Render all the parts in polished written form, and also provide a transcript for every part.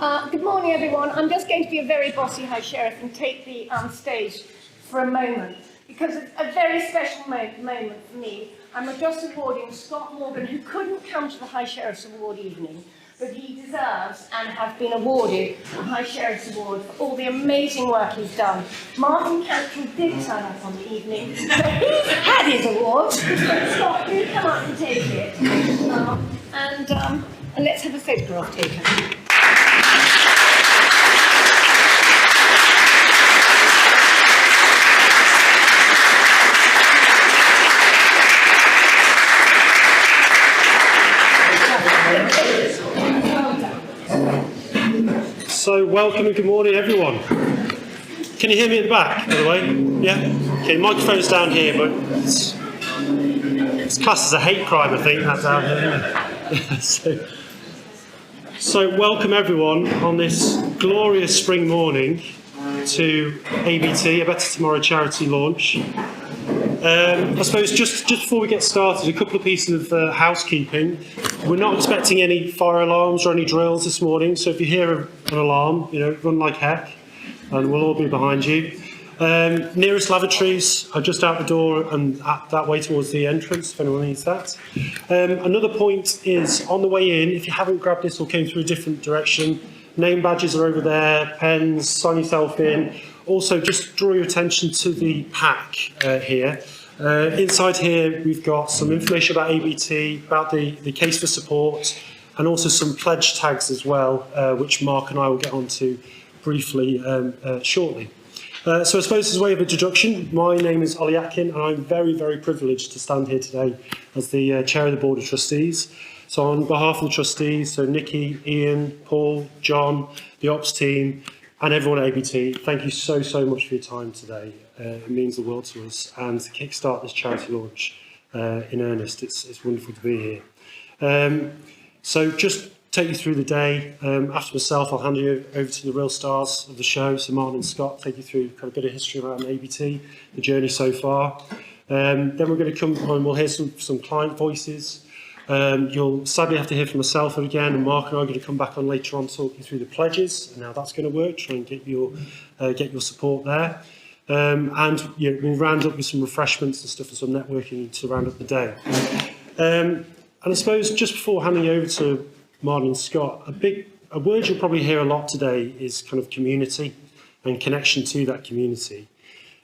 Good morning, everyone. I'm just going to be a very bossy High Sheriff and take the stage for a moment, because it's a very special moment for me. I'm just awarding Scott Morgan, who couldn't come to the High Sheriff's Award evening, but he deserves and has been awarded the High Sheriff's Award for all the amazing work he's done. Martin Cantrell did turn up on the evening, but he's had his award. Scott, do come up and take it. And let's have a photograph taken. So, welcome and good morning, everyone. Can you hear me at the back, by the way? Yeah? Okay, microphone's down here, but it's classed as a hate crime, I think, that down here. So, welcome everyone on this glorious spring morning to ABT, A Better Tomorrow charity launch. I suppose just before we get started, a couple of pieces of housekeeping. We're not expecting any fire alarms or any drills this morning, so if you hear an alarm, run like heck, and we'll all be behind you. Nearest lavatories are just out the door and that way towards the entrance, if anyone needs that. Another point is, on the way in, if you haven't grabbed this or came through a different direction, name badges are over there, pens, sign yourself in. Also, just draw your attention to the pack here. Inside here, we've got some information about ABT, about the case for support, and also some pledge tags as well, which Mark and I will get onto briefly shortly. So I suppose as a way of introduction, my name is Ollie Atkin, and I'm very, very privileged to stand here today as the Chair of the Board of Trustees. So on behalf of the trustees, so Nikki, Ian, Paul, John, the ops team, and everyone at ABT, thank you so much for your time today. It means the world to us. And to kickstart this charity launch in earnest, it's wonderful to be here. So just take you through the day. After myself, I'll hand you over to the real stars of the show, so Martin and Scott, take you through kind of a bit of history around ABT, the journey so far. Then we're going to come and we'll hear some client voices. You'll sadly have to hear from myself again, and Mark and I are going to come back on later on talking through the pledges and how that's going to work, try and get your support there. And we'll round up with some refreshments and stuff and some networking to round up the day. And I suppose just before handing over to Martin and Scott, a word you'll probably hear a lot today is kind of community and connection to that community.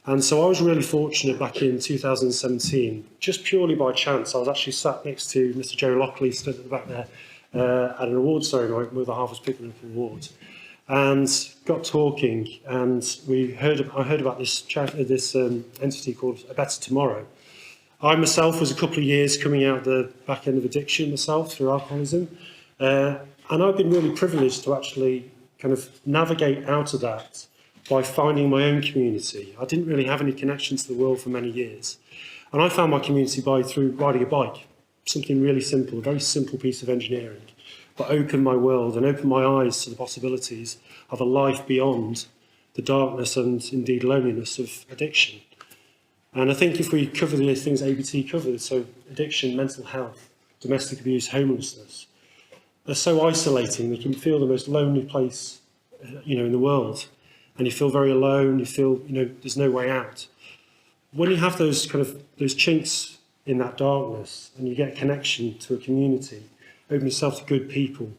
And so I was really fortunate back in 2017, just purely by chance. I was actually sat next to Mr. Jerry Lockley, stood at the back there, at an awards ceremony where the half was picking up an award, and got talking. And I heard about this entity called A Better Tomorrow. I myself was a couple of years coming out the back end of addiction myself through alcoholism, and I've been really privileged to actually kind of navigate out of that by finding my own community. I didn't really have any connection to the world for many years. And I found my community through riding a bike, something really simple, a very simple piece of engineering, but opened my world and opened my eyes to the possibilities of a life beyond the darkness and indeed loneliness of addiction. And I think if we cover the things ABT covers, so addiction, mental health, domestic abuse, homelessness, they're so isolating. They can feel the most lonely place, in the world. And you feel very alone, you feel, there's no way out. When you have those chinks in that darkness and you get connection to a community, open yourself to good people,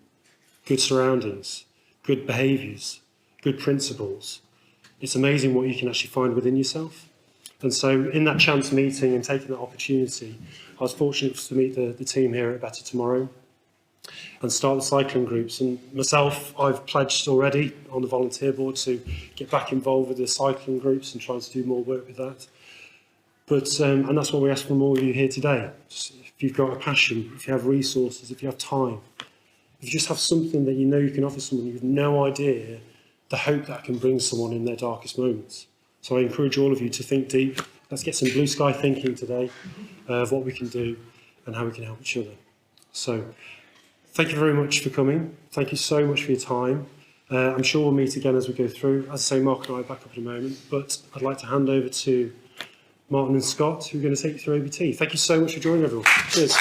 good surroundings, good behaviours, good principles, it's amazing what you can actually find within yourself. And so in that chance meeting and taking that opportunity, I was fortunate to meet the team here at Better Tomorrow and start the cycling groups. And myself, I've pledged already on the volunteer board to get back involved with the cycling groups and try to do more work with that. But and that's what we ask from all of you here today. Just, if you've got a passion, if you have resources, if you have time, if you just have something that you can offer someone, you have no idea the hope that can bring someone in their darkest moments. So I encourage all of you to think deep. Let's get some blue sky thinking today of what we can do and how we can help each other. So thank you very much for coming. Thank you so much for your time. I'm sure we'll meet again as we go through. As I say, Mark and I are back up in a moment, but I'd like to hand over to Martin and Scott, who are going to take you through ABT. Thank you so much for joining, everyone. Cheers.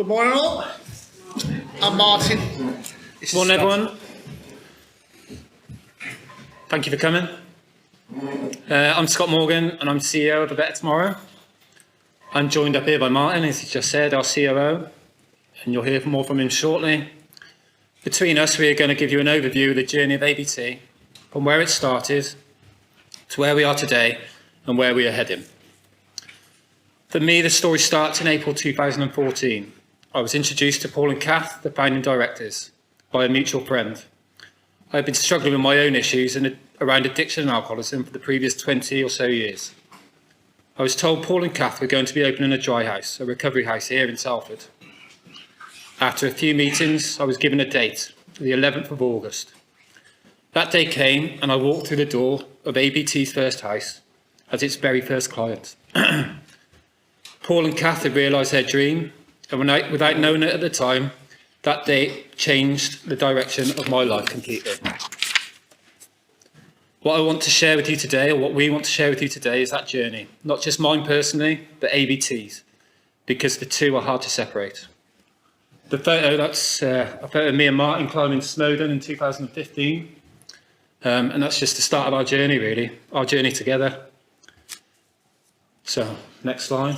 Good morning all. I'm Martin. Good morning everyone. Thank you for coming. I'm Scott Morgan and I'm CEO of A Better Tomorrow. I'm joined up here by Martin, as he just said, our COO, and you'll hear more from him shortly. Between us, we are going to give you an overview of the journey of ABT, from where it started to where we are today and where we are heading. For me, the story starts in April 2014. I was introduced to Paul and Kath, the founding directors, by a mutual friend. I had been struggling with my own issues around addiction and alcoholism for the previous 20 or so years. I was told Paul and Kath were going to be opening a dry house, a recovery house here in Salford. After a few meetings, I was given a date, the 11th of August. That day came and I walked through the door of ABT's first house as its very first client. Paul and Kath had realised their dream, and without knowing it at the time, that day changed the direction of my life completely. What I want to share with you today, or what we want to share with you today, is that journey. Not just mine personally, but ABT's, because the two are hard to separate. The photo, that's a photo of me and Martin climbing Snowdon in 2015. And that's just the start of our journey, really, our journey together. So, next slide.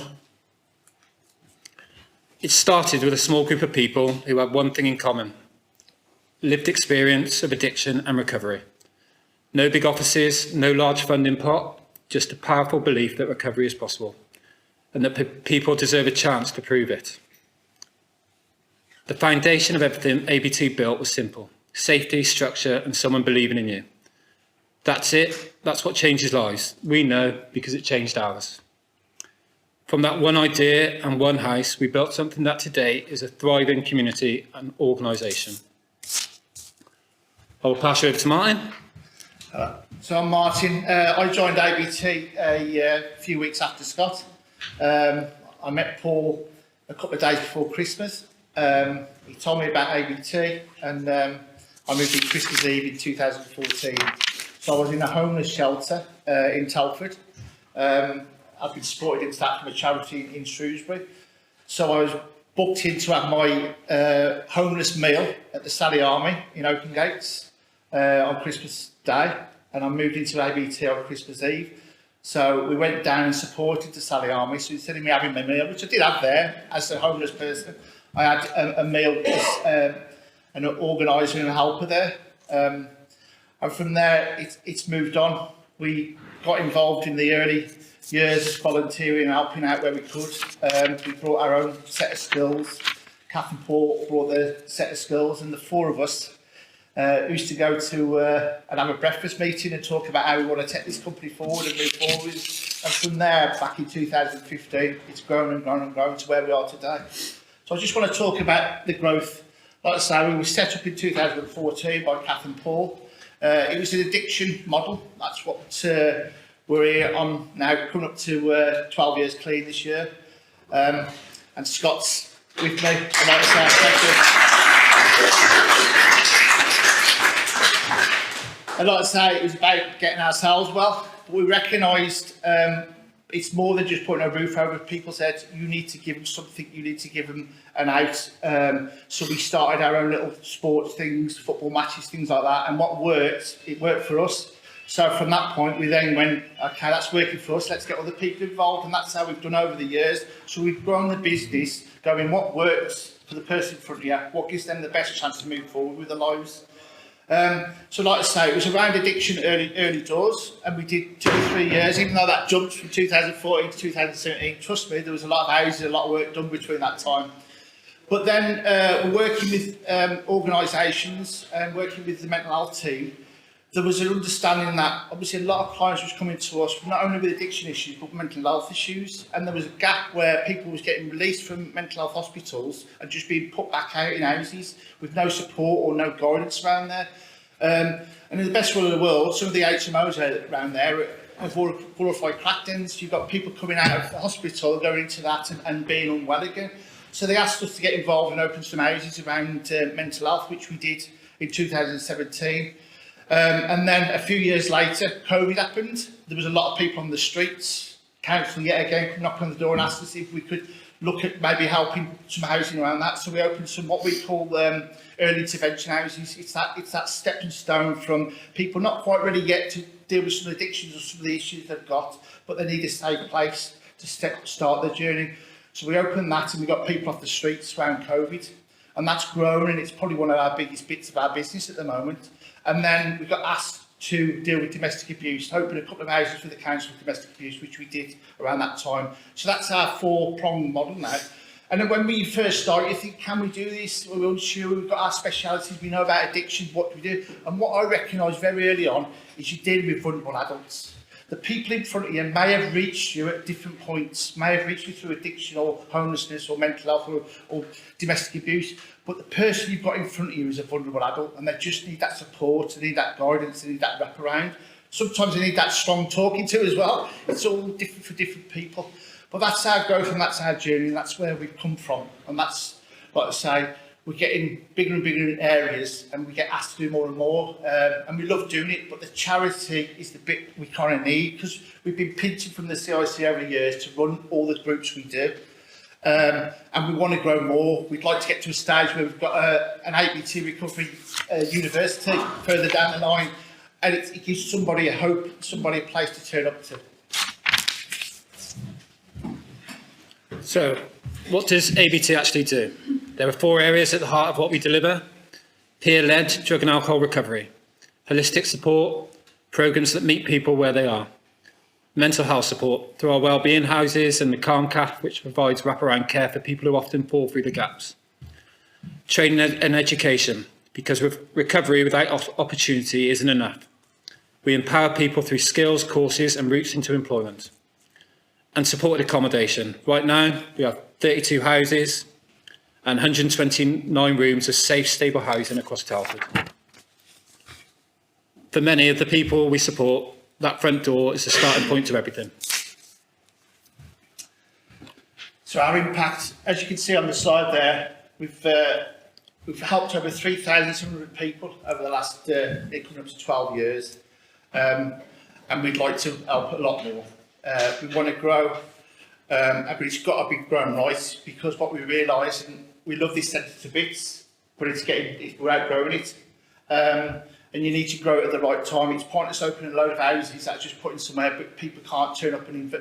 It started with a small group of people who had one thing in common: lived experience of addiction and recovery. No big offices, no large funding pot, just a powerful belief that recovery is possible and that people deserve a chance to prove it. The foundation of everything ABT built was simple: safety, structure, and someone believing in you. That's it. That's what changes lives. We know because it changed ours. From that one idea and one house, we built something that today is a thriving community and organisation. I will pass you over to Martin. So I'm Martin. I joined ABT a few weeks after Scott. I met Paul a couple of days before Christmas. He told me about ABT, and I moved in Christmas Eve in 2014. So I was in a homeless shelter in Telford. I've been supported into that from a charity in Shrewsbury. So I was booked in to have my homeless meal at the Sally Army in Oaken Gates on Christmas Day, and I moved into ABT on Christmas Eve. So we went down and supported the Sally Army. So instead of me having my meal, which I did have there as a homeless person, I had a meal as an organiser and a helper there. And from there, it's moved on. We got involved in the early years volunteering and helping out where we could. We brought our own set of skills. Kath and Paul brought their set of skills, and the four of us used to go to and have a breakfast meeting and talk about how we want to take this company forward and move forward. And from there, back in 2015, it's grown and grown and grown to where we are today. So I just want to talk about the growth. Like I say, we were set up in 2014 by Kath and Paul. It was an addiction model. That's what we're here on now, coming up to 12 years clean this year. And Scott's with me. I'd like to say thank you. I'd like to say it was about getting ourselves well, but we recognised it's more than just putting a roof over people's heads. You need to give them something, you need to give them an out. So we started our own little sports things, football matches, things like that. And what worked, it worked for us. So from that point, we then went, okay, that's working for us, let's get other people involved. And that's how we've done over the years. So we've grown the business, going what works for the person in front of you, what gives them the best chance to move forward with their lives. So like I say, it was around addiction early doors, and we did 2 or 3 years, even though that jumped from 2014 to 2017. Trust me, there was a lot of houses, a lot of work done between that time. But then we're working with organisations and working with the mental health team. There was an understanding that obviously a lot of clients was coming to us not only with addiction issues but mental health issues, and there was a gap where people was getting released from mental health hospitals and just being put back out in houses with no support or no guidance around there. And in the best world of the world, some of the HMOs around there have glorified crack dens. You've got people coming out of the hospital going into that and being unwell again. So they asked us to get involved and open some houses around mental health, which we did in 2017. And then a few years later, COVID happened. There was a lot of people on the streets. Council yet again knocked on the door and asked us if we could look at maybe helping some housing around that. So we opened some what we call early intervention houses. It's that stepping stone from people not quite ready yet to deal with some addictions or some of the issues they've got, but they need a safe place to start their journey. So we opened that, and we got people off the streets around COVID, and that's grown, and it's probably one of our biggest bits of our business at the moment. And then we got asked to deal with domestic abuse, open a couple of houses for the council for domestic abuse, which we did around that time. So that's our four-pronged model now. And then when we first started, you think, can we do this? We're unsure, we've got our specialities, we know about addiction, what do we do? And what I recognised very early on is you're dealing with vulnerable adults. The people in front of you may have reached you at different points, may have reached you through addiction or homelessness or mental health or domestic abuse, but the person you've got in front of you is a vulnerable adult, and they just need that support, they need that guidance, they need that wraparound. Sometimes they need that strong talking to as well. It's all different for different people. But that's our growth and that's our journey, and that's where we've come from. And that's, like I say, we're getting bigger and bigger in areas, and we get asked to do more and more, and we love doing it, but the charity is the bit we kind of need, because we've been pinching from the CIC over the years to run all the groups we do, and we want to grow more. We'd like to get to a stage where we've got an ABT recovery university further down the line, and it gives somebody a hope, somebody a place to turn up to. So, what does ABT actually do? There are 4 areas at the heart of what we deliver: peer-led drug and alcohol recovery, holistic support, programmes that meet people where they are, mental health support through our wellbeing houses and the Calm CAF, which provides wraparound care for people who often fall through the gaps, training and education, because recovery without opportunity isn't enough. We empower people through skills, courses and routes into employment, and supported accommodation. Right now, we have 32 houses and 129 rooms of safe, stable housing across Telford. For many of the people we support, that front door is the starting point to everything. So our impact, as you can see on the slide there, we've helped over 3,700 people over the last coming up to 12 years, and we'd like to help a lot more. We want to grow, but it's got to be grown right, because what we realise, and we love this centre to bits, but we're outgrowing it. And you need to grow it at the right time. It's pointless opening a load of houses that's just putting somewhere, but people can't turn up and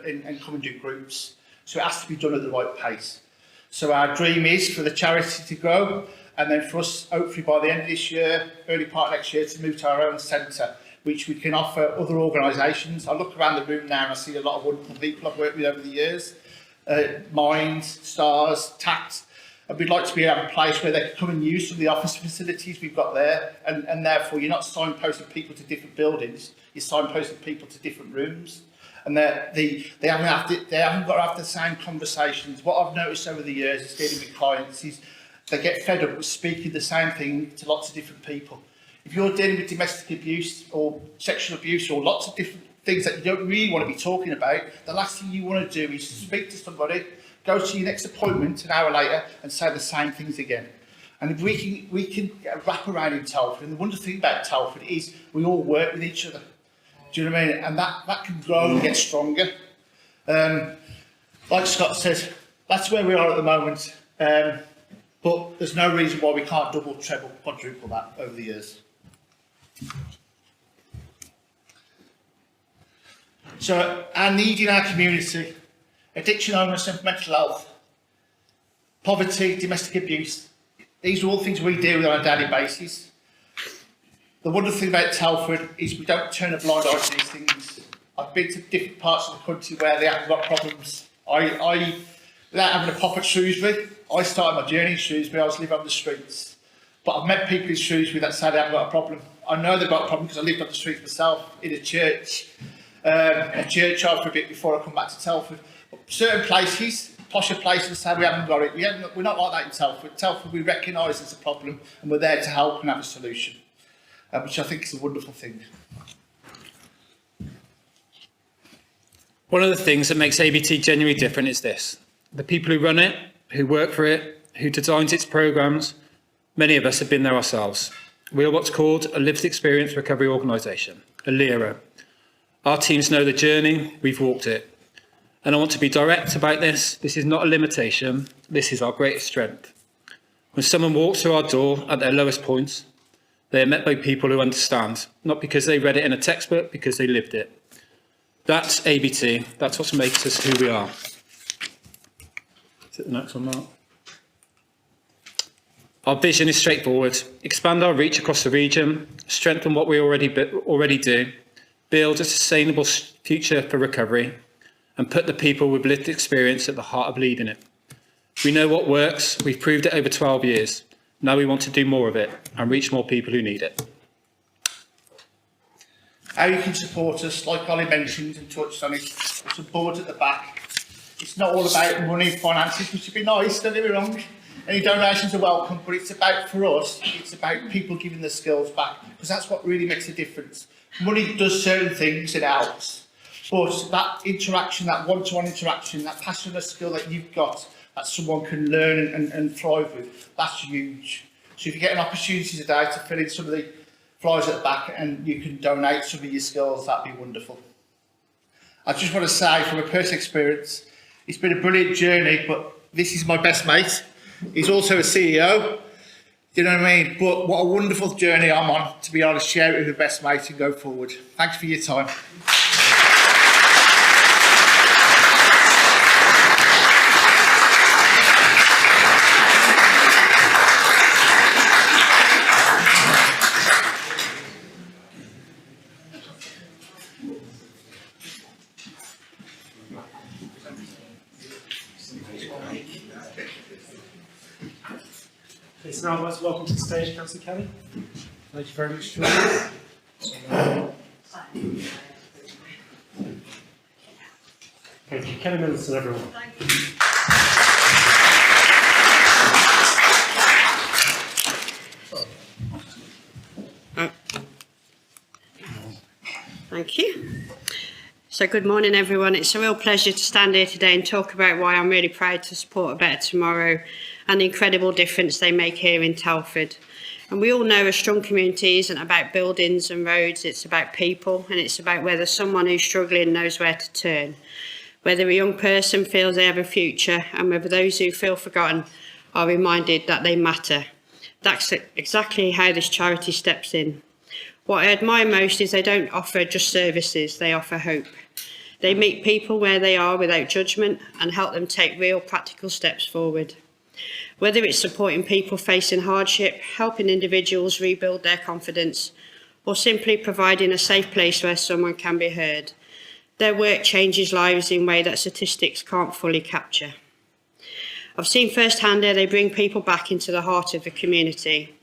come and do groups. So it has to be done at the right pace. So our dream is for the charity to grow, and then for us, hopefully by the end of this year, early part of next year, to move to our own centre, which we can offer other organisations. I look around the room now and I see a lot of wonderful people I've worked with over the years. Mind, Stars, Tact. And we'd like to be able to have a place where they can come and use some of the office facilities we've got there, and therefore you're not signposting people to different buildings, you're signposting people to different rooms, and they haven't got to have the same conversations. What I've noticed over the years is dealing with clients is they get fed up with speaking the same thing to lots of different people. If you're dealing with domestic abuse or sexual abuse or lots of different things that you don't really want to be talking about, the last thing you want to do is speak to somebody, go to your next appointment an hour later and say the same things again. And if we can get a wrap around in Telford, and the wonderful thing about Telford is we all work with each other. Do you know what I mean? And that can grow and get stronger. Like Scott says, that's where we are at the moment. But there's no reason why we can't double, treble, quadruple that over the years. So our need in our community: addiction, homelessness, mental health, poverty, domestic abuse. These are all things we deal with on a daily basis. The wonderful thing about Telford is we don't turn a blind eye to these things. I've been to different parts of the country where they haven't got problems. Without having a pop at Shrewsbury, I started my journey in Shrewsbury. I was living on the streets. But I've met people in Shrewsbury that say they haven't got a problem. I know they've got a problem because I lived on the streets myself in a church. A churchyard for a bit before I come back to Telford. But certain places, posher places, say we haven't got it. We're not like that in Telford. Telford, we recognise there's a problem and we're there to help and have a solution, which I think is a wonderful thing. One of the things that makes ABT genuinely different is this: the people who run it, who work for it, who designs its programmes. Many of us have been there ourselves. We are what's called a lived experience recovery organisation, a LERO. Our teams know the journey, we've walked it. And I want to be direct about this. This is not a limitation. This is our greatest strength. When someone walks through our door at their lowest point, they are met by people who understand, not because they read it in a textbook, because they lived it. That's ABT. That's what makes us who we are. Is it the next one, Mark? Our vision is straightforward. Expand our reach across the region, strengthen what we already do, build a sustainable future for recovery, and put the people with lived experience at the heart of leading it. We know what works. We've proved it over 12 years. Now we want to do more of it and reach more people who need it. How you can support us, like Ollie mentioned and touched on it, there's a board at the back. It's not all about money and finances, which would be nice, don't get me wrong. Any donations are welcome, but it's about, for us, it's about people giving their skills back, because that's what really makes a difference. Money does certain things, it helps, but that interaction, that one-to-one interaction, that passion and skill that you've got, that someone can learn and thrive with, that's huge. So if you get an opportunity today to fill in some of the flyers at the back and you can donate some of your skills, that'd be wonderful. I just want to say, from a personal experience, it's been a brilliant journey, but this is my best mate. He's also a CEO, you know what I mean? But what a wonderful journey I'm on, to be able to share it with the best mate and go forward. Thanks for your time. It's now let's welcome to the stage, Councillor Kelly. Thank you very much for joining us. Thank you, Kelly Middleton, everyone. Thank you. So good morning everyone. It's a real pleasure to stand here today and talk about why I'm really proud to support A Better Tomorrow and the incredible difference they make here in Telford. And we all know a strong community isn't about buildings and roads, it's about people, and it's about whether someone who's struggling knows where to turn, whether a young person feels they have a future, and whether those who feel forgotten are reminded that they matter. That's exactly how this charity steps in. What I admire most is they don't offer just services, they offer hope. They meet people where they are without judgment and help them take real practical steps forward. Whether it's supporting people facing hardship, helping individuals rebuild their confidence, or simply providing a safe place where someone can be heard, their work changes lives in a way that statistics can't fully capture. I've seen firsthand how they bring people back into the heart of the community.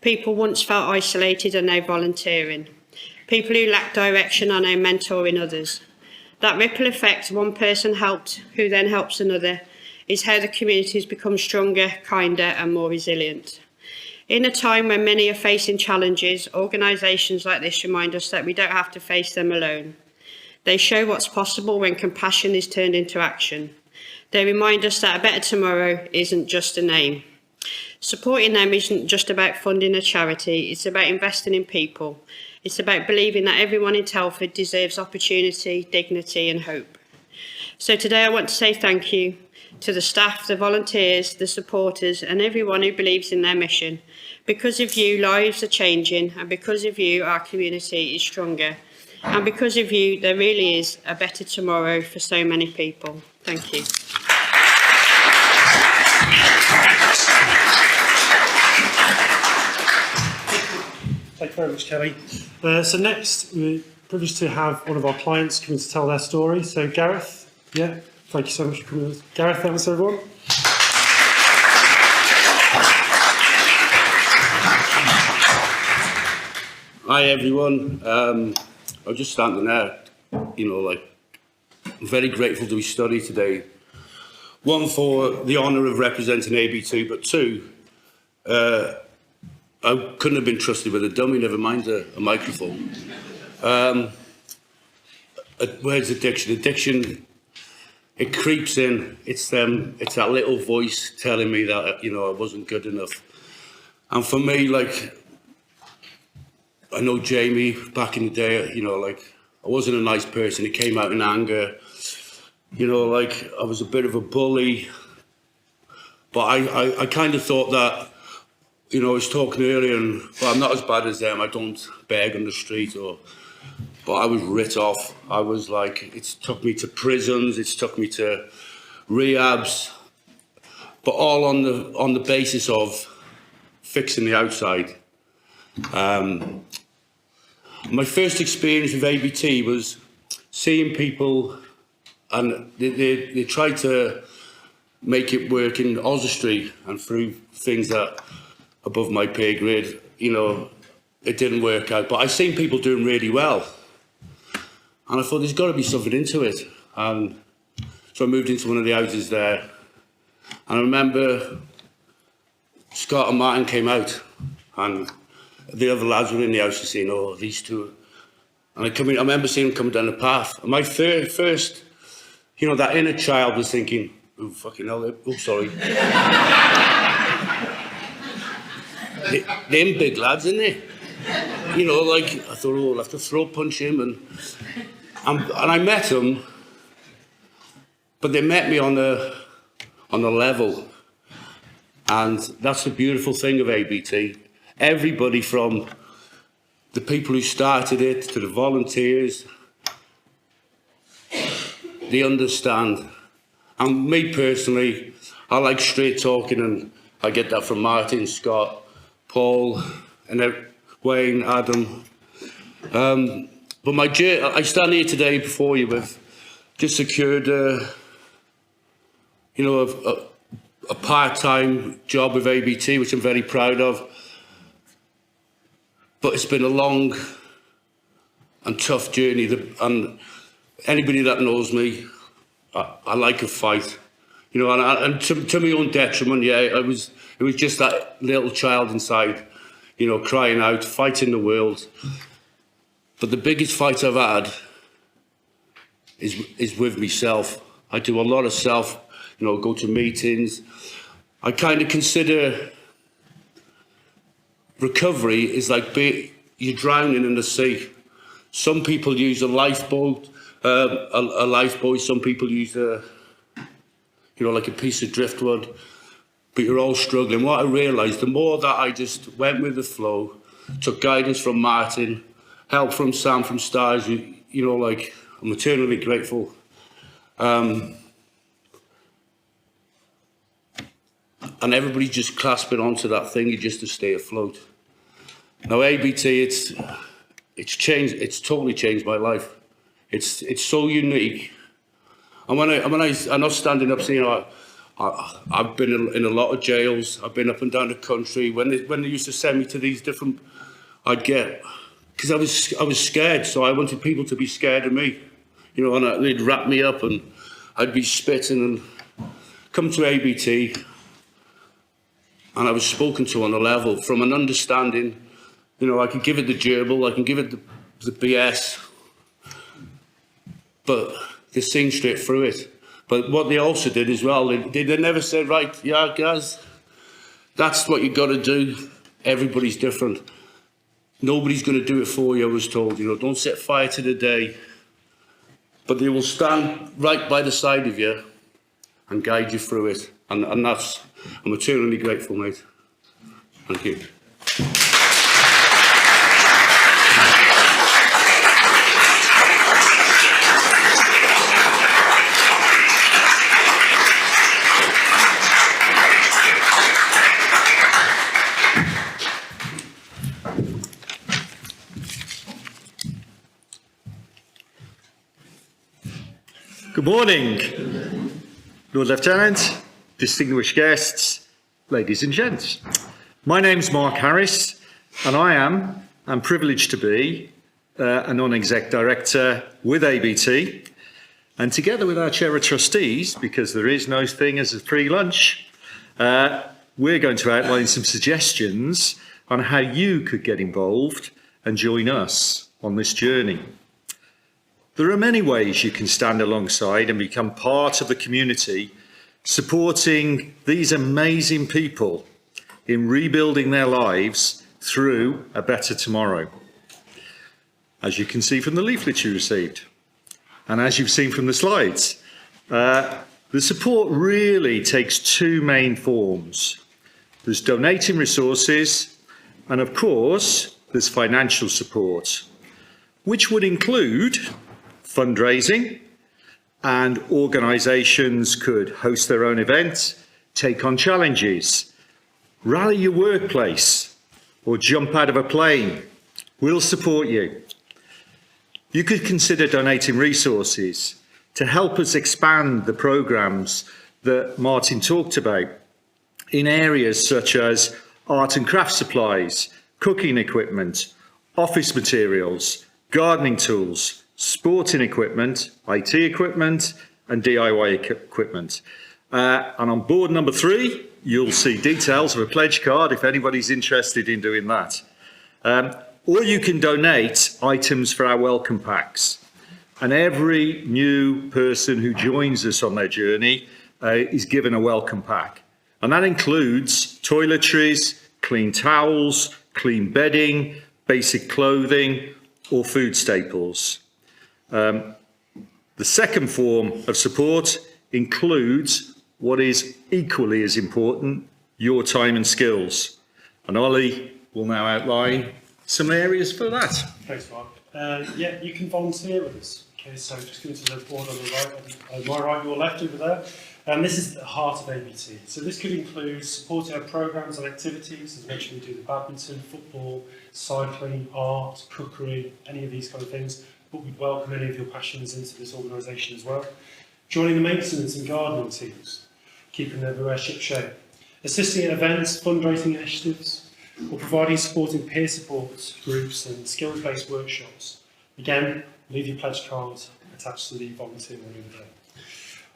People once felt isolated are now volunteering. People who lack direction are now mentoring others. That ripple effect, one person helped, who then helps another, is how the community has become stronger, kinder and more resilient. In a time when many are facing challenges, organisations like this remind us that we don't have to face them alone. They show what's possible when compassion is turned into action. They remind us that A Better Tomorrow isn't just a name. Supporting them isn't just about funding a charity, it's about investing in people. It's about believing that everyone in Telford deserves opportunity, dignity and hope. So today I want to say thank you to the staff, the volunteers, the supporters and everyone who believes in their mission. Because of you, lives are changing, and because of you, our community is stronger. And because of you, there really is a better tomorrow for so many people. Thank you. Thank you very much, Kelly. So next, we're privileged to have one of our clients come in to tell their story. So Gareth, yeah, thank you so much for coming. Gareth, thanks everyone. Hi everyone. I'm just standing there, I'm very grateful to be studying today. One, for the honour of representing AB2, but two, I couldn't have been trusted with a dummy, never mind a microphone. Where's addiction? Addiction, it creeps in. It's that little voice telling me that, I wasn't good enough. And for me, I know Jamie back in the day, I wasn't a nice person. It came out in anger. you know, like I was a bit of a bully, but I kind of thought that, you know, I was talking earlier, and well, I'm not as bad as them. I don't beg on the street, but I was writ off. I was like, it's took me to prisons, it's took me to rehabs, but all on the basis of fixing the outside. My first experience with ABT was seeing people, and they tried to make it work in Oswestry and through things that above my pay grade, you know, it didn't work out. But I seen people doing really well, and I thought there's got to be something into it. And so I moved into one of the houses there, and I remember Scott and Martin came out, and the other lads were in the house and saying, "Oh, these two." And I remember seeing them coming down the path. And my first, you know, that inner child was thinking, "Oh, fucking hell, oh, sorry." Them big lads, isn't they? You know, like, I thought, oh, I'll have to throw punch him. And I met them, but they met me on a level. And that's the beautiful thing of ABT. Everybody from the people who started it to the volunteers, they understand. And me personally, I like straight talking, and I get that from Martin, Scott, Paul, and Wayne, Adam. But I stand here today before you with just secured, you know, a part-time job with ABT, which I'm very proud of. But it's been a long and tough journey. And anybody that knows me, I like a fight, you know. And to my own detriment, yeah, it was just that little child inside, you know, crying out, fighting the world. But the biggest fight I've had is with myself. I do a lot of self, you know, go to meetings. I kind of consider recovery is like you're drowning in the sea. Some people use a lifeboat, some people use you know, like a piece of driftwood, but you're all struggling. What I realised, the more that I just went with the flow, took guidance from Martin, help from Sam from Stars, you know, like, I'm eternally grateful. And everybody just clasping onto that thing just to stay afloat. Now ABT, it's changed. It's totally changed my life. It's so unique. And when I'm not standing up saying, I've been in a lot of jails. I've been up and down the country. When they used to send me to these different, because I was scared. So I wanted people to be scared of me, you know. And they'd wrap me up, and I'd be spitting. And come to ABT, and I was spoken to on a level from an understanding. You know, I can give it the gerbil, I can give it the BS, but they're seeing straight through it. But what they also did as well, they never said, right, yeah, guys, that's what you got to do. Everybody's different. Nobody's going to do it for you, I was told. You know, don't set fire to the day. But they will stand right by the side of you and guide you through it. And that's, I'm eternally grateful, mate. Thank you. Good morning, Lord Lieutenant, distinguished guests, ladies and gents. My name's Mark Harris, and I am privileged to be a non-exec director with ABT. And together with our chair of trustees, because there is no thing as a free lunch, we're going to outline some suggestions on how you could get involved and join us on this journey. There are many ways you can stand alongside and become part of the community, supporting these amazing people in rebuilding their lives through a better tomorrow. As you can see from the leaflet you received, and as you've seen from the slides, The support really takes two main forms. There's donating resources, and of course, there's financial support, which would include fundraising, and organisations could host their own events, take on challenges, rally your workplace, or jump out of a plane. We'll support you. You could consider donating resources to help us expand the programmes that Martin talked about in areas such as art and craft supplies, cooking equipment, office materials, gardening tools, sporting equipment, IT equipment, and DIY equipment. And on board number 3, you'll see details of a pledge card if anybody's interested in doing that. Or you can donate items for our welcome packs. And every new person who joins us on their journey is given a welcome pack. And that includes toiletries, clean towels, clean bedding, basic clothing, or food staples. The second form of support includes what is equally as important, your time and skills. And Ollie will now outline some areas for that. Thanks, Mark. Yeah, you can volunteer with us. Okay, so just going to the board on the right, my right, your left over there. This is the heart of ABT. So this could include supporting our programmes and activities. As mentioned, we do the badminton, football, cycling, art, cookery, any of these kind of things. But we'd welcome any of your passions into this organisation as well. Joining the maintenance and gardening teams, keeping everywhere ship shape. Assisting at events, fundraising initiatives, or providing support in peer support groups and skills-based workshops. Again, leave your pledge card attached to the volunteer one over there.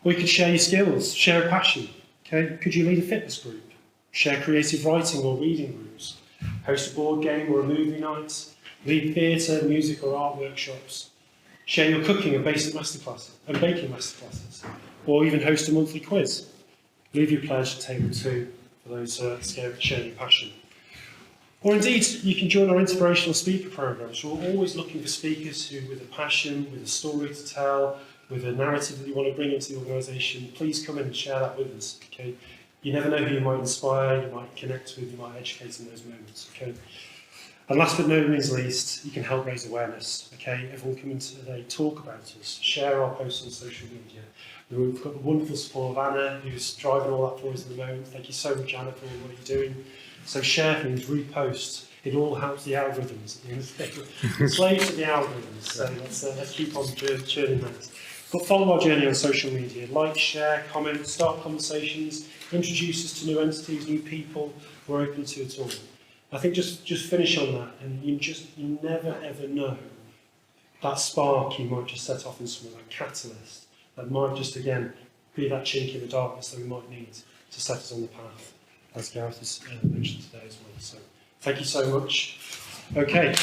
Or you could share your skills, share a passion. Okay? Could you lead a fitness group? Share creative writing or reading groups? Host a board game or a movie night? Lead theatre, music or art workshops? Share your cooking and basic masterclasses and baking masterclasses? Or even host a monthly quiz? Leave your pledge at table 2 for those sharing your passion. Or indeed, you can join our inspirational speaker programmes. We're always looking for speakers who, with a passion, with a story to tell, with a narrative that you want to bring into the organisation. Please come in and share that with us. Okay? You never know who you might inspire, you might connect with, you might educate in those moments. Okay? And last but no means least, you can help raise awareness. Okay? Everyone come in today, talk about us, share our posts on social media. We've got the wonderful support of Anna, who's driving all that for us at the moment. Thank you so much, Anna, for all what you're doing. So share things, repost. It all helps the algorithms at the end of the day. Slaves to the algorithms. So let's keep on churning that. But follow our journey on social media. Like, share, comment, start conversations, introduce us to new entities, new people. We're open to it all. I think just finish on that, and you never ever know that spark you might just set off in someone, that catalyst that might just again be that chink in the darkness that we might need to set us on the path, as Gareth has mentioned today as well. So thank you so much. Okay,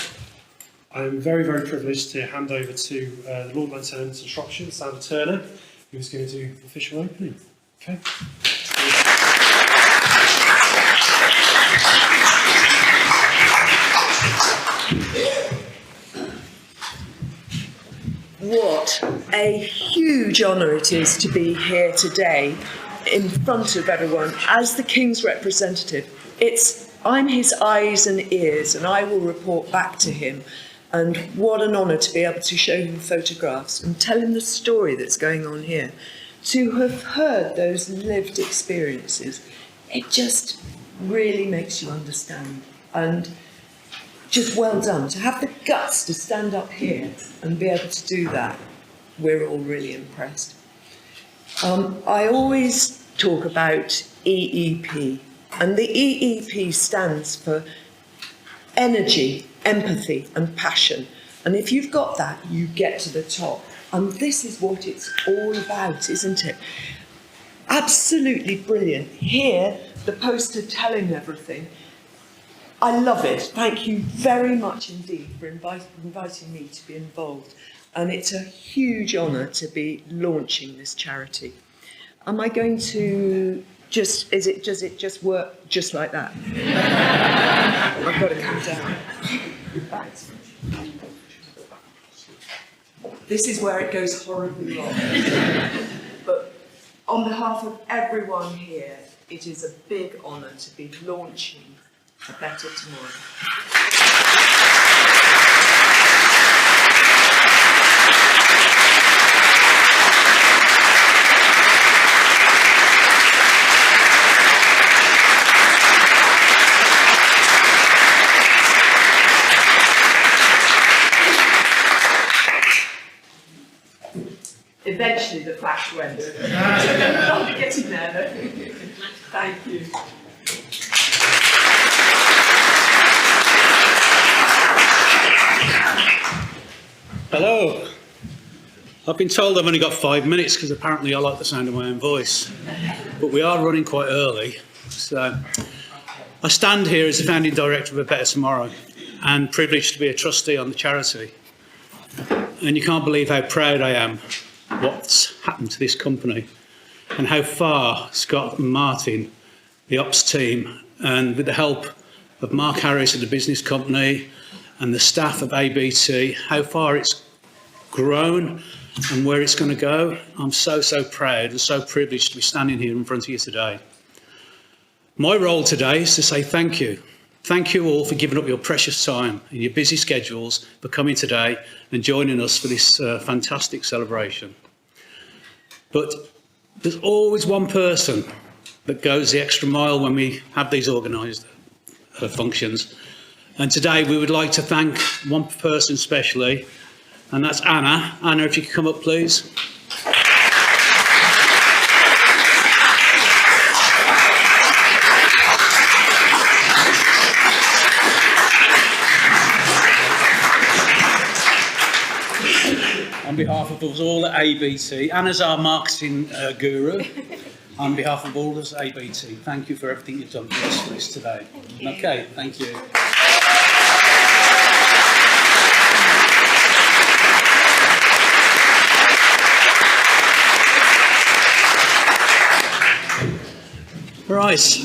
I'm very, very privileged to hand over to the Lord Lieutenant of Shropshire, Sandra Turner, who's going to do the official opening. Okay. What a huge honour it is to be here today in front of everyone as the King's representative. I'm his eyes and ears, and I will report back to him. And what an honour to be able to show him photographs and tell him the story that's going on here. To have heard those lived experiences, it just really makes you understand. And just well done. To have the guts to stand up here and be able to do that, we're all really impressed. I always talk about EEP, and the EEP stands for energy, empathy and passion. And if you've got that, you get to the top. And this is what it's all about, isn't it? Absolutely brilliant. Here, the poster telling everything. I love it. Thank you very much indeed for inviting me to be involved. And it's a huge honour to be launching this charity. Am I going to does it just work just like that? I've got to come down. Right. This is where it goes horribly wrong. But On behalf of everyone here, it is a big honour to be launching A Better Tomorrow. Eventually the flash went. I'm getting there though. Thank you. Hello. I've been told I've only got 5 minutes because apparently I like the sound of my own voice. But we are running quite early. So I stand here as the founding director of A Better Tomorrow and privileged to be a trustee on the charity. And you can't believe how proud I am what's happened to this company and how far Scott and Martin, the ops team, and with the help of Mark Harris of the business company and the staff of ABT, how far it's grown and where it's going to go. I'm so proud and so privileged to be standing here in front of you today. My role today is to say thank you. Thank you all for giving up your precious time and your busy schedules for coming today and joining us for this fantastic celebration. But there's always one person that goes the extra mile when we have these organised functions. And today we would like to thank one person especially, and that's Anna. Anna, if you could come up, please. On behalf of us all at ABT, Anna's our marketing guru. On behalf of all of us at ABT, thank you for everything you've done for us today. Okay, thank you. Right,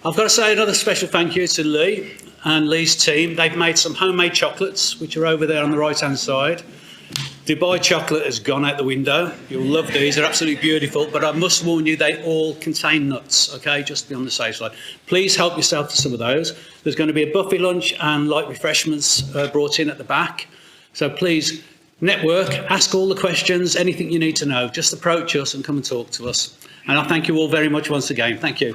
I've got to say another special thank you to Lee and Lee's team. They've made some homemade chocolates, which are over there on the right-hand side. Dubai chocolate has gone out the window. You'll love these, they're absolutely beautiful, but I must warn you, they all contain nuts, okay, just to be on the safe side. Please help yourself to some of those. There's going to be a buffet lunch and light refreshments brought in at the back. So please, network, ask all the questions, anything you need to know. Just approach us and come and talk to us. And I thank you all very much once again. Thank you.